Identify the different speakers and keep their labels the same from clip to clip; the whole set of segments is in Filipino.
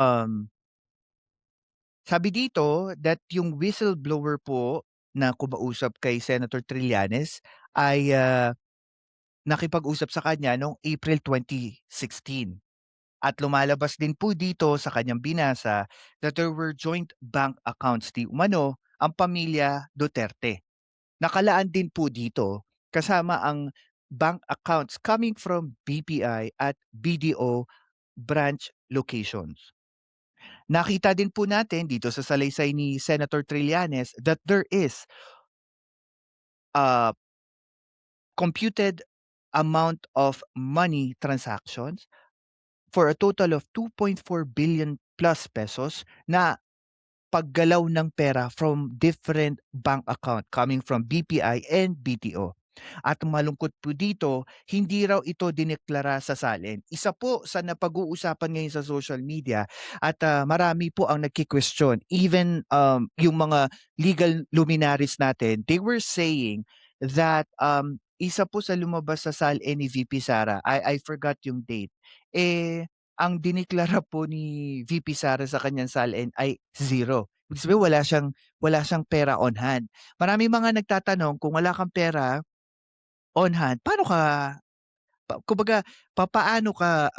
Speaker 1: Um, Sabi dito that yung whistleblower po na kumausap kay Senator Trillanes ay, nakipag-usap sa kanya noong April 2016. At lumalabas din po dito sa kanyang binasa that there were joint bank accounts di umano ang pamilya Duterte. Nakalaan din po dito kasama ang bank accounts coming from BPI at BDO branch locations. Nakita din po natin dito sa salaysay ni Senator Trillanes that there is a computed amount of money transactions for a total of 2.4 billion plus pesos na paggalaw ng pera from different bank account coming from BPI and BTO. At malungkot po dito, hindi raw ito dineklara sa salin. Isa po sa napag-uusapan ngayon sa social media at marami po ang nagki-question. Even yung mga legal luminaries natin, they were saying that isa po sa lumabas sa salin ni VP Sara, I forgot yung date, ang dineklara po ni VP Sara sa kanyang salin ay zero. Ibig sabihin wala siyang pera on hand. Maraming mga nagtatanong kung wala kang pera on hand, paano ka kumbaga papaano ka,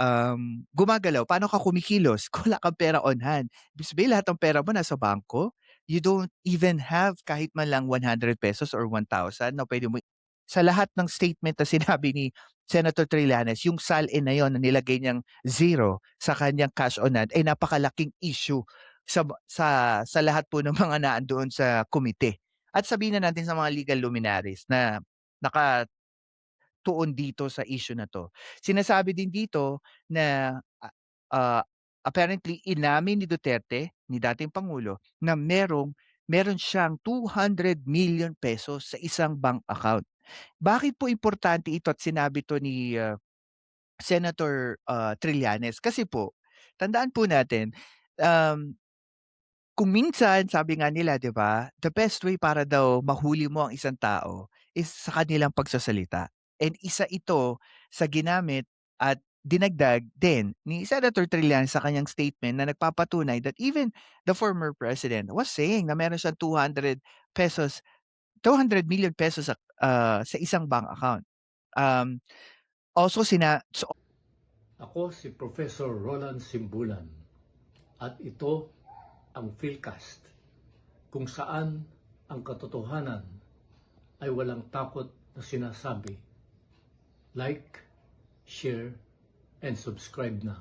Speaker 1: gumagalaw, paano ka kumikilos kung wala kang pera on hand? Ibig sabihin lahat ng pera mo nasa bangko, you don't even have kahit man lang ₱100 or 1,000 na puwede mo sa lahat ng statement na sinabi ni Senator Trillanes, yung salin na yun na nilagay niyang zero sa kanyang cash on hand ay napakalaking issue sa lahat po ng mga nandoon sa komite. At sabihin na natin sa mga legal luminaries na naka tuon dito sa issue na 'to. Sinasabi din dito na, ah, apparently inamin ni Duterte, ni dating Pangulo, na meron siyang ₱200 million sa isang bank account. Bakit po importante ito at sinabi 'to ni, Senator, Trillanes? Kasi po, tandaan po natin, um kung minsan sabi nga nila 'di ba, the best way para daw mahuli mo ang isang tao is sa kanilang pagsasalita. And isa ito sa ginamit at dinagdag din ni Senator Trillanes sa kanyang statement na nagpapatunay that even the former president was saying na meron siyang pesos ₱200 million sa isang bank account. Um, also
Speaker 2: Ako si Professor Roland Simbulan at ito ang Philcast kung saan ang katotohanan ay walang takot na sinasabi. Like, share, and subscribe na.